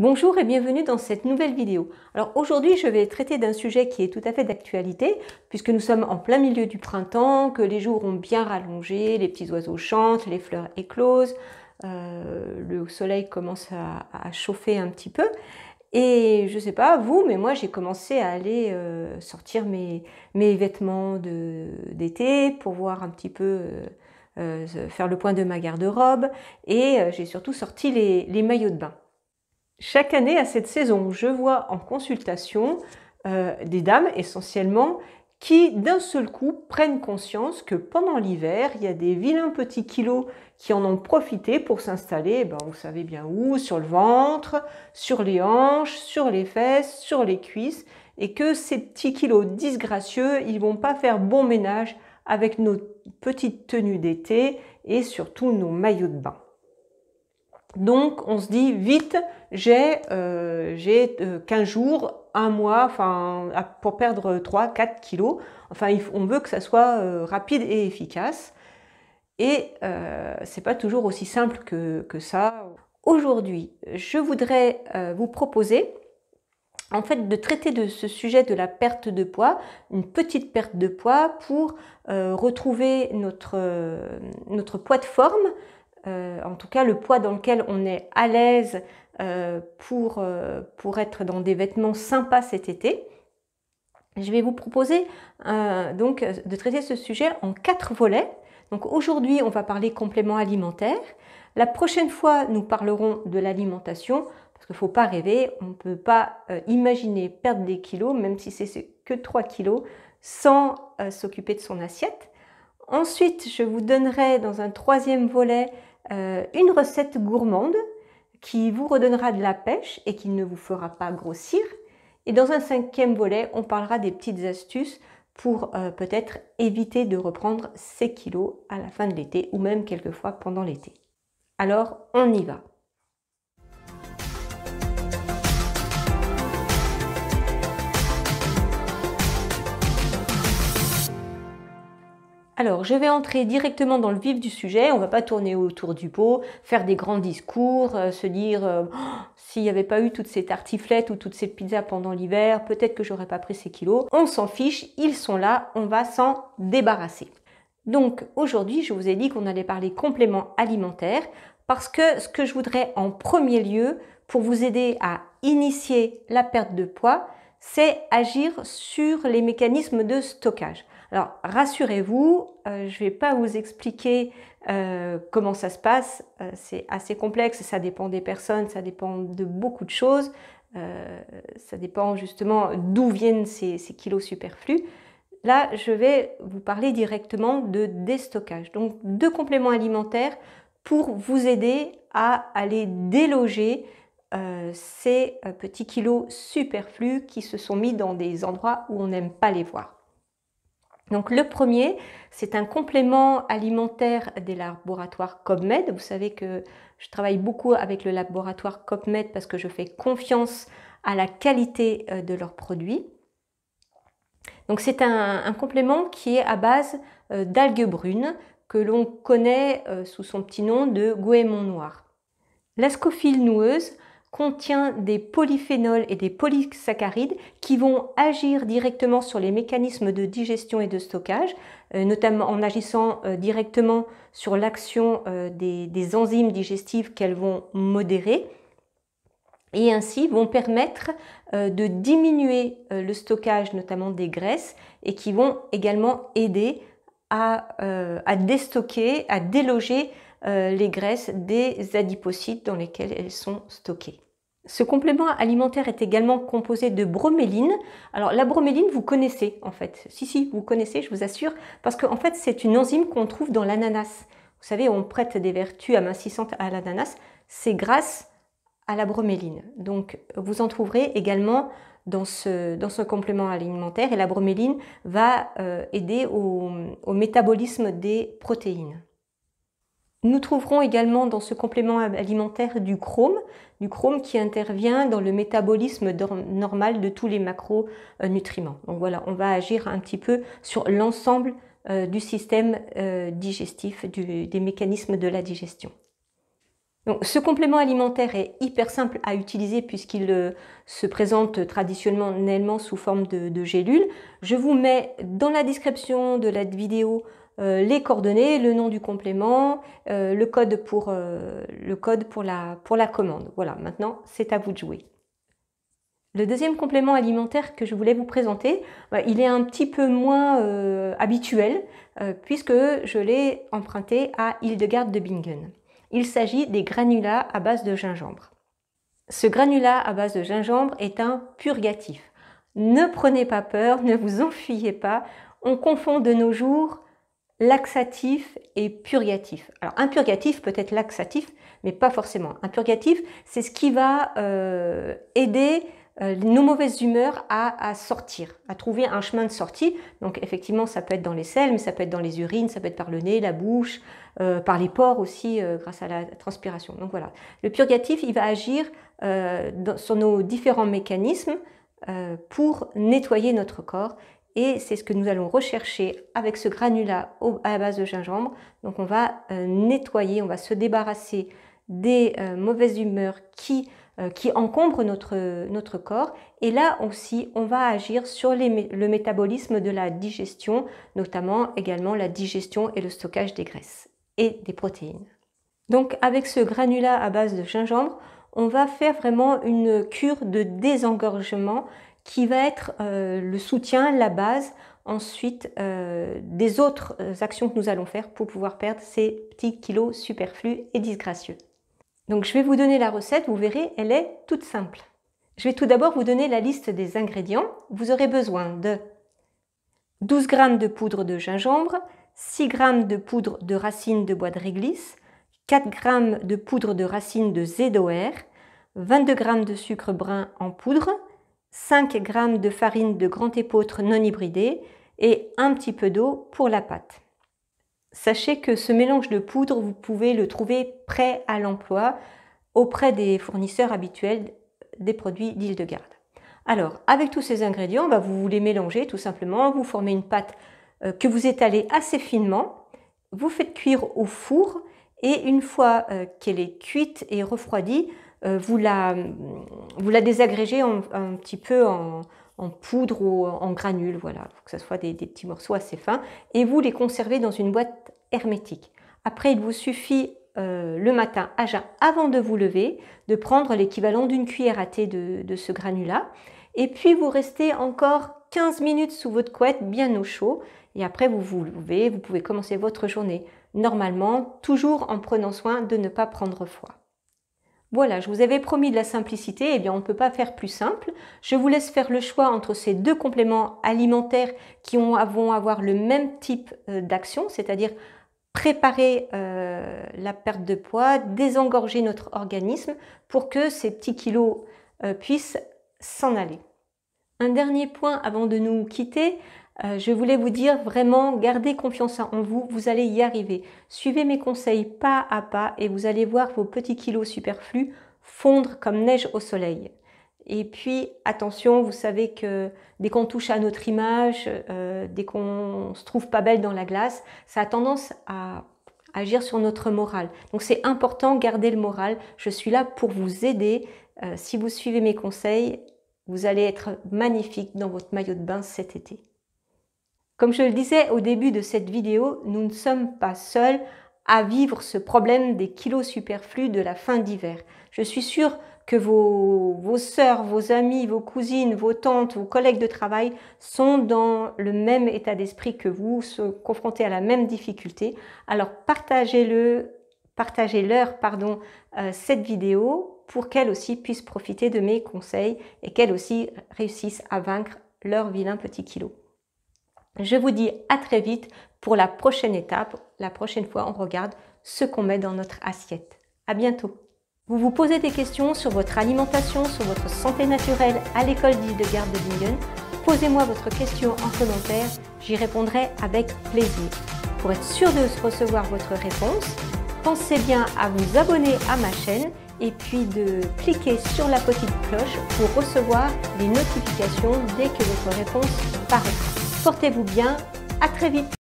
Bonjour et bienvenue dans cette nouvelle vidéo. Alors aujourd'hui je vais traiter d'un sujet qui est tout à fait d'actualité puisque nous sommes en plein milieu du printemps, que les jours ont bien rallongé, les petits oiseaux chantent, les fleurs éclosent, le soleil commence à chauffer un petit peu et je sais pas vous mais moi j'ai commencé à aller sortir mes vêtements d'été pour voir un petit peu faire le point de ma garde-robe et j'ai surtout sorti les maillots de bain. Chaque année, à cette saison, je vois en consultation des dames essentiellement qui d'un seul coup prennent conscience que pendant l'hiver, il y a des vilains petits kilos qui en ont profité pour s'installer, vous savez bien où, sur le ventre, sur les hanches, sur les fesses, sur les cuisses, et que ces petits kilos disgracieux, ils vont pas faire bon ménage avec nos petites tenues d'été et surtout nos maillots de bain. Donc on se dit vite, j'ai 15 jours, un mois, pour perdre 3-4 kilos. Enfin, on veut que ça soit rapide et efficace. Et c'est pas toujours aussi simple que ça. Aujourd'hui, je voudrais vous proposer en fait de traiter de ce sujet de la perte de poids, une petite perte de poids pour retrouver notre poids de forme. En tout cas le poids dans lequel on est à l'aise pour être dans des vêtements sympas cet été. Je vais vous proposer donc de traiter ce sujet en 4 volets. Donc aujourd'hui on va parler compléments alimentaires. La prochaine fois nous parlerons de l'alimentation parce qu'il ne faut pas rêver, on ne peut pas imaginer perdre des kilos même si c'est que 3 kilos sans s'occuper de son assiette. Ensuite je vous donnerai dans un 3e volet une recette gourmande qui vous redonnera de la pêche et qui ne vous fera pas grossir. Et dans un 5e volet, on parlera des petites astuces pour peut-être éviter de reprendre ces kilos à la fin de l'été ou même quelquefois pendant l'été. Alors, on y va. Alors, je vais entrer directement dans le vif du sujet, on ne va pas tourner autour du pot, faire des grands discours, se dire s'il n'y avait pas eu toutes ces tartiflettes ou toutes ces pizzas pendant l'hiver, peut-être que j'aurais pas pris ces kilos. On s'en fiche, ils sont là, on va s'en débarrasser. Donc aujourd'hui, je vous ai dit qu'on allait parler compléments alimentaires parce que ce que je voudrais en premier lieu pour vous aider à initier la perte de poids, c'est agir sur les mécanismes de stockage. Alors rassurez-vous, je ne vais pas vous expliquer comment ça se passe, c'est assez complexe, ça dépend des personnes, ça dépend de beaucoup de choses, ça dépend justement d'où viennent ces kilos superflus. Là, je vais vous parler directement de déstockage, donc de compléments alimentaires pour vous aider à aller déloger ces petits kilos superflus qui se sont mis dans des endroits où on n'aime pas les voir. Donc le premier, c'est un complément alimentaire des laboratoires COPMED. Vous savez que je travaille beaucoup avec le laboratoire COPMED parce que je fais confiance à la qualité de leurs produits. Donc c'est un complément qui est à base d'algues brunes que l'on connaît sous son petit nom de goémon noir. L'ascophyle noueuse contient des polyphénols et des polysaccharides qui vont agir directement sur les mécanismes de digestion et de stockage, notamment en agissant directement sur l'action des enzymes digestives qu'elles vont modérer et ainsi vont permettre de diminuer le stockage notamment des graisses et qui vont également aider à déstocker, à déloger les graisses des adipocytes dans lesquels elles sont stockées. Ce complément alimentaire est également composé de broméline. Alors la broméline, vous connaissez en fait. Si, vous connaissez, je vous assure, parce qu'en fait c'est une enzyme qu'on trouve dans l'ananas. Vous savez, on prête des vertus amincissantes à l'ananas, c'est grâce à la broméline. Donc vous en trouverez également dans ce complément alimentaire et la broméline va aider au métabolisme des protéines. Nous trouverons également dans ce complément alimentaire du chrome qui intervient dans le métabolisme normal de tous les macronutriments. Donc voilà, on va agir un petit peu sur l'ensemble du système digestif, des mécanismes de la digestion. Donc, ce complément alimentaire est hyper simple à utiliser puisqu'il se présente traditionnellement sous forme de gélules. Je vous mets dans la description de la vidéo les coordonnées, le nom du complément, le code pour la commande. Voilà, maintenant c'est à vous de jouer. Le deuxième complément alimentaire que je voulais vous présenter, il est un petit peu moins habituel puisque je l'ai emprunté à Hildegarde de Bingen. Il s'agit des granulats à base de gingembre. Ce granulat à base de gingembre est un purgatif. Ne prenez pas peur, ne vous enfuyez pas, on confond de nos jours laxatif et purgatif. Alors un purgatif peut être laxatif, mais pas forcément. Un purgatif, c'est ce qui va aider nos mauvaises humeurs à sortir, à trouver un chemin de sortie. Donc effectivement, ça peut être dans les selles, mais ça peut être dans les urines, ça peut être par le nez, la bouche, par les pores aussi, grâce à la transpiration. Donc voilà, le purgatif, il va agir sur nos différents mécanismes pour nettoyer notre corps. Et c'est ce que nous allons rechercher avec ce granulat à base de gingembre. Donc on va nettoyer, on va se débarrasser des mauvaises humeurs qui encombrent notre corps. Et là aussi, on va agir sur le métabolisme de la digestion, notamment également la digestion et le stockage des graisses et des protéines. Donc avec ce granulat à base de gingembre, on va faire vraiment une cure de désengorgement qui va être le soutien, la base ensuite des autres actions que nous allons faire pour pouvoir perdre ces petits kilos superflus et disgracieux. Donc je vais vous donner la recette, vous verrez, elle est toute simple. Je vais tout d'abord vous donner la liste des ingrédients. Vous aurez besoin de 12 g de poudre de gingembre, 6 g de poudre de racine de bois de réglisse, 4 g de poudre de racine de zédoer, 22 g de sucre brun en poudre, 5 g de farine de grand épeautre non hybridée et un petit peu d'eau pour la pâte. Sachez que ce mélange de poudre, vous pouvez le trouver prêt à l'emploi auprès des fournisseurs habituels des produits d'Hildegarde. Alors, avec tous ces ingrédients, vous les mélangez tout simplement, vous formez une pâte que vous étalez assez finement, vous faites cuire au four et une fois qu'elle est cuite et refroidie, vous la désagrégez un petit peu en poudre ou en granules, voilà, pour que ce soit des petits morceaux assez fins, et vous les conservez dans une boîte hermétique. Après, il vous suffit le matin à jeun, avant de vous lever, de prendre l'équivalent d'une cuillère à thé de ce granulat, et puis vous restez encore 15 minutes sous votre couette, bien au chaud, et après vous vous levez, vous pouvez commencer votre journée normalement, toujours en prenant soin de ne pas prendre froid. Voilà, je vous avais promis de la simplicité, eh bien on ne peut pas faire plus simple. Je vous laisse faire le choix entre ces deux compléments alimentaires qui vont avoir le même type d'action, c'est-à-dire préparer la perte de poids, désengorger notre organisme pour que ces petits kilos puissent s'en aller. Un dernier point avant de nous quitter, je voulais vous dire vraiment, gardez confiance en vous, vous allez y arriver. Suivez mes conseils pas à pas et vous allez voir vos petits kilos superflus fondre comme neige au soleil. Et puis attention, vous savez que dès qu'on touche à notre image, dès qu'on se trouve pas belle dans la glace, ça a tendance à agir sur notre morale. Donc c'est important, gardez le moral. Je suis là pour vous aider. Si vous suivez mes conseils, vous allez être magnifique dans votre maillot de bain cet été. Comme je le disais au début de cette vidéo, nous ne sommes pas seuls à vivre ce problème des kilos superflus de la fin d'hiver. Je suis sûre que vos sœurs, vos amis, vos cousines, vos tantes, vos collègues de travail sont dans le même état d'esprit que vous, se confrontés à la même difficulté. Alors partagez-leur cette vidéo pour qu'elles aussi puissent profiter de mes conseils et qu'elles aussi réussissent à vaincre leurs vilains petits kilos. Je vous dis à très vite pour la prochaine étape. La prochaine fois, on regarde ce qu'on met dans notre assiette. À bientôt. Vous vous posez des questions sur votre alimentation, sur votre santé naturelle à l'école d'Hildegarde de Bingen. Posez-moi votre question en commentaire, j'y répondrai avec plaisir. Pour être sûr de recevoir votre réponse, pensez bien à vous abonner à ma chaîne et puis de cliquer sur la petite cloche pour recevoir les notifications dès que votre réponse paraîtra. Portez-vous bien, à très vite!